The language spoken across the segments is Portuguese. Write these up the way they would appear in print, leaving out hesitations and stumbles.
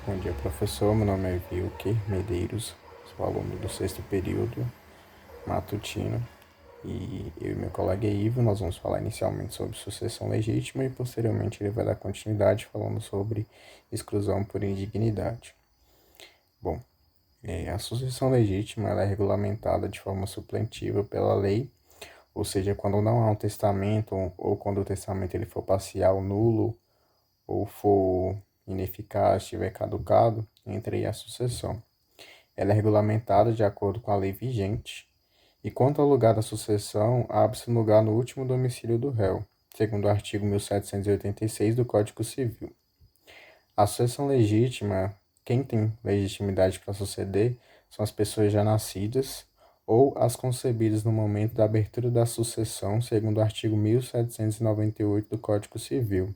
Bom dia, professor. Meu nome é Vilker Medeiros, sou aluno do sexto período matutino e eu e meu colega Ivo, nós vamos falar inicialmente sobre sucessão legítima e posteriormente ele vai dar continuidade falando sobre exclusão por indignidade. Bom, a sucessão legítima ela é regulamentada de forma supletiva pela lei, ou seja, quando não há um testamento ou quando o testamento ele for parcial, nulo ou for ineficaz, estiver caducado, entra aí a sucessão. Ela é regulamentada de acordo com a lei vigente, e quanto ao lugar da sucessão, abre-se lugar no último domicílio do réu, segundo o artigo 1786 do Código Civil. A sucessão legítima, quem tem legitimidade para suceder, são as pessoas já nascidas ou as concebidas no momento da abertura da sucessão, segundo o artigo 1798 do Código Civil.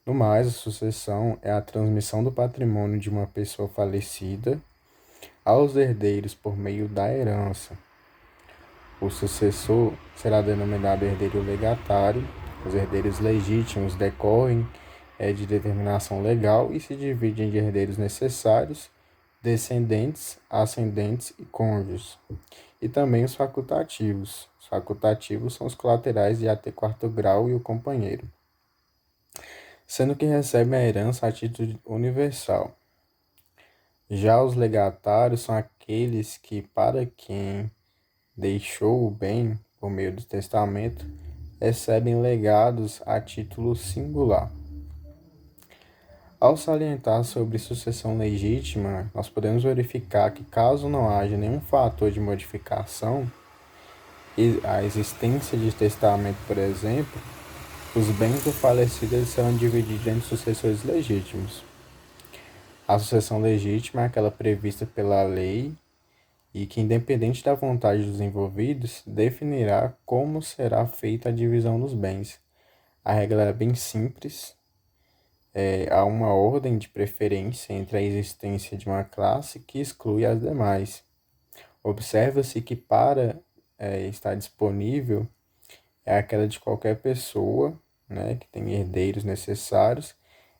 No mais, a sucessão é a transmissão do patrimônio de uma pessoa falecida aos herdeiros por meio da herança. O sucessor será denominado herdeiro legatário. Os herdeiros legítimos decorrem de determinação legal e se dividem de herdeiros necessários, descendentes, ascendentes e cônjuges. E também os facultativos. Os facultativos são os colaterais de até quarto grau e o companheiro, sendo que recebem a herança a título universal. Já os legatários são aqueles que, para quem deixou o bem por meio do testamento, recebem legados a título singular. Ao salientar sobre sucessão legítima, nós podemos verificar que, caso não haja nenhum fator de modificação, a existência de testamento, por exemplo, os bens do falecido serão divididos entre sucessores legítimos. A sucessão legítima é aquela prevista pela lei e que, independente da vontade dos envolvidos, definirá como será feita a divisão dos bens. A regra é bem simples, há uma ordem de preferência entre a existência de uma classe que exclui as demais. Observa-se que para estar disponível é aquela de qualquer pessoa, né, que tem herdeiros necessários,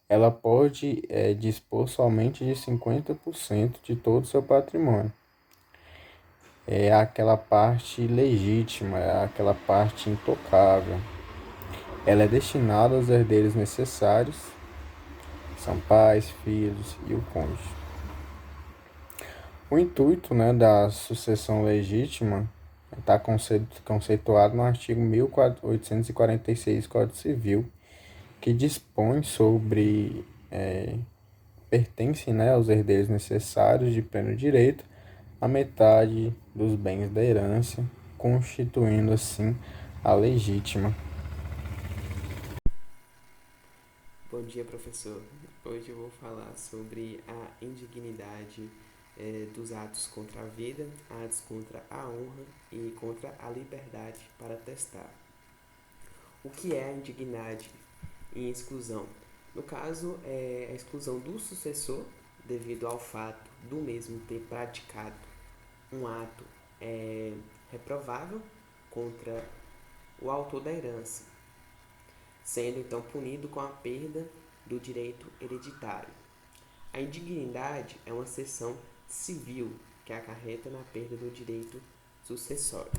ela pode dispor somente de 50% de todo o seu patrimônio. É aquela parte legítima, é aquela parte intocável. Ela é destinada aos herdeiros necessários, são pais, filhos e o cônjuge. O intuito, né, da sucessão legítima está conceituado no artigo 1846 do Código Civil, que dispõe sobre pertencem, né, aos herdeiros necessários de pleno direito a metade dos bens da herança, constituindo assim a legítima. Bom dia, professor. Hoje eu vou falar sobre a indignidade dos atos contra a vida, atos contra a honra e contra a liberdade para testar. O que é a indignidade e exclusão? No caso, é a exclusão do sucessor devido ao fato do mesmo ter praticado um ato reprovável contra o autor da herança, sendo então punido com a perda do direito hereditário. A indignidade é uma seção civil que acarreta na perda do direito sucessório.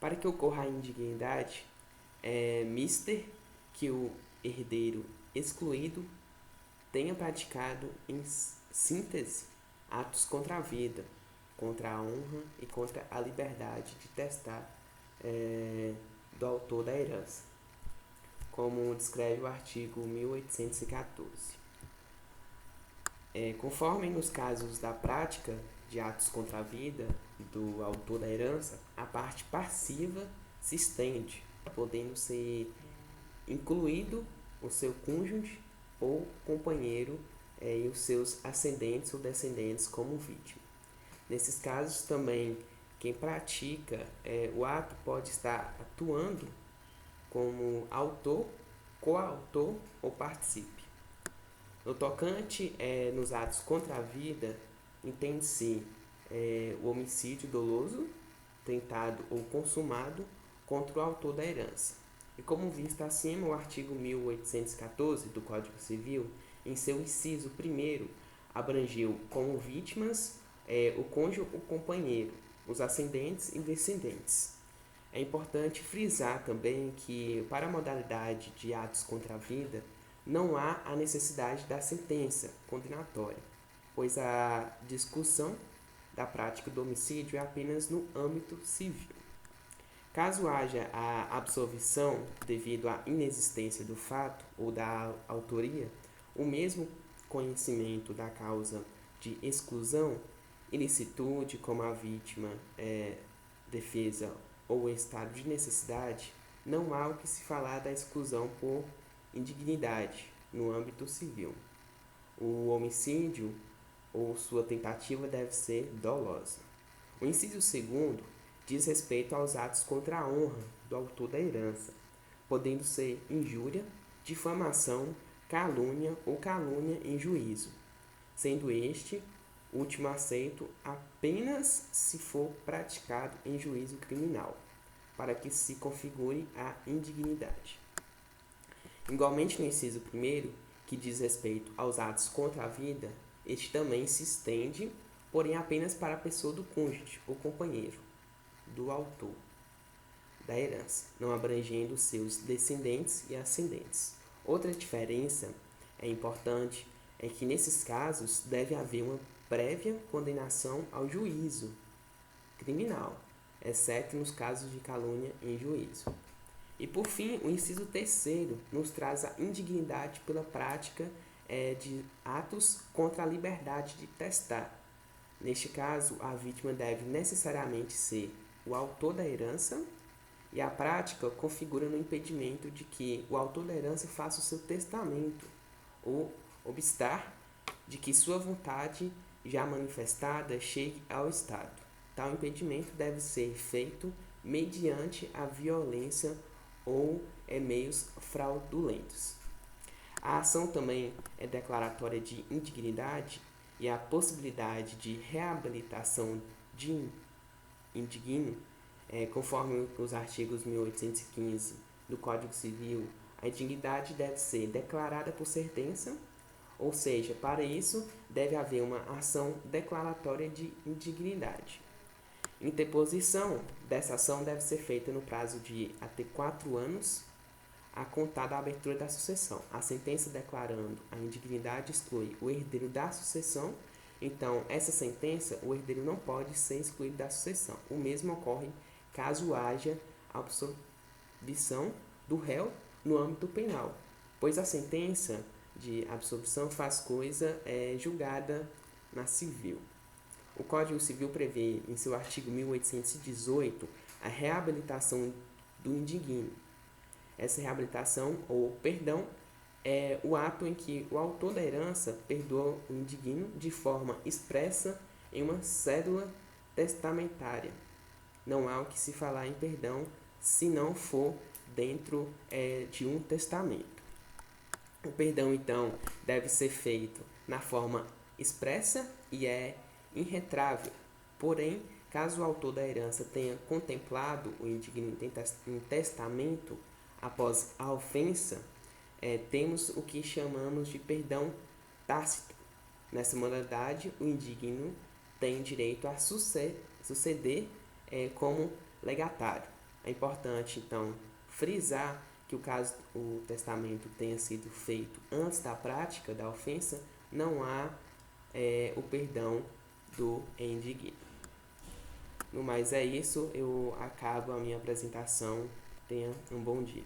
Para que ocorra a indignidade, é mister que o herdeiro excluído tenha praticado, em síntese, atos contra a vida, contra a honra e contra a liberdade de testar do autor da herança, como descreve o artigo 1814. Conforme nos casos da prática de atos contra a vida do autor da herança, a parte passiva se estende, podendo ser incluído o seu cônjuge ou companheiro e os seus ascendentes ou descendentes como vítima. Nesses casos também, quem pratica o ato pode estar atuando como autor, coautor ou participe. No tocante nos atos contra a vida, entende-se o homicídio doloso, tentado ou consumado contra o autor da herança. E como visto acima, o artigo 1814 do Código Civil em seu inciso primeiro, abrangeu como vítimas o cônjuge, o companheiro, os ascendentes e descendentes. É importante frisar também que, para a modalidade de atos contra a vida, não há a necessidade da sentença condenatória, pois a discussão da prática do homicídio é apenas no âmbito civil. Caso haja a absolvição devido à inexistência do fato ou da autoria, o mesmo conhecimento da causa de exclusão, ilicitude, como a vítima defesa ou estado de necessidade, não há o que se falar da exclusão por indignidade no âmbito civil. O homicídio ou sua tentativa deve ser dolosa. O inciso segundo diz respeito aos atos contra a honra do autor da herança, podendo ser injúria, difamação, calúnia ou calúnia em juízo, sendo este último aceito apenas se for praticado em juízo criminal, para que se configure a indignidade. Igualmente no inciso primeiro, que diz respeito aos atos contra a vida, este também se estende, porém apenas para a pessoa do cônjuge ou companheiro do autor da herança, não abrangendo seus descendentes e ascendentes. Outra diferença importante é que nesses casos deve haver uma prévia condenação ao juízo criminal, exceto nos casos de calúnia em juízo. E por fim, o inciso terceiro nos traz a indignidade pela prática de atos contra a liberdade de testar. Neste caso, a vítima deve necessariamente ser o autor da herança, e a prática configura no impedimento de que o autor da herança faça o seu testamento, ou obstar de que sua vontade já manifestada chegue ao Estado. Tal impedimento deve ser feito mediante a violência ou meios fraudulentos. A ação também é declaratória de indignidade e a possibilidade de reabilitação de indigno, conforme os artigos 1815 do Código Civil, a indignidade deve ser declarada por sentença, ou seja, para isso deve haver uma ação declaratória de indignidade. Interposição dessa ação deve ser feita no prazo de até 4 anos a contar da abertura da sucessão. A sentença declarando a indignidade exclui o herdeiro da sucessão, então essa sentença, o herdeiro não pode ser excluído da sucessão. O mesmo ocorre caso haja absolvição do réu no âmbito penal, pois a sentença de absolvição faz coisa julgada na civil. O Código Civil prevê, em seu artigo 1818, a reabilitação do indigno. Essa reabilitação, ou perdão, é o ato em que o autor da herança perdoa o indigno de forma expressa em uma cédula testamentária. Não há o que se falar em perdão se não for dentro de um testamento. O perdão, então, deve ser feito na forma expressa e irretrável. Porém, caso o autor da herança tenha contemplado o indigno em testamento após a ofensa, temos o que chamamos de perdão tácito. Nessa modalidade, o indigno tem direito a suceder como legatário. É importante, então, frisar que o testamento tenha sido feito antes da prática da ofensa, não há o perdão do indigno. No mais é isso, eu acabo a minha apresentação. Tenha um bom dia.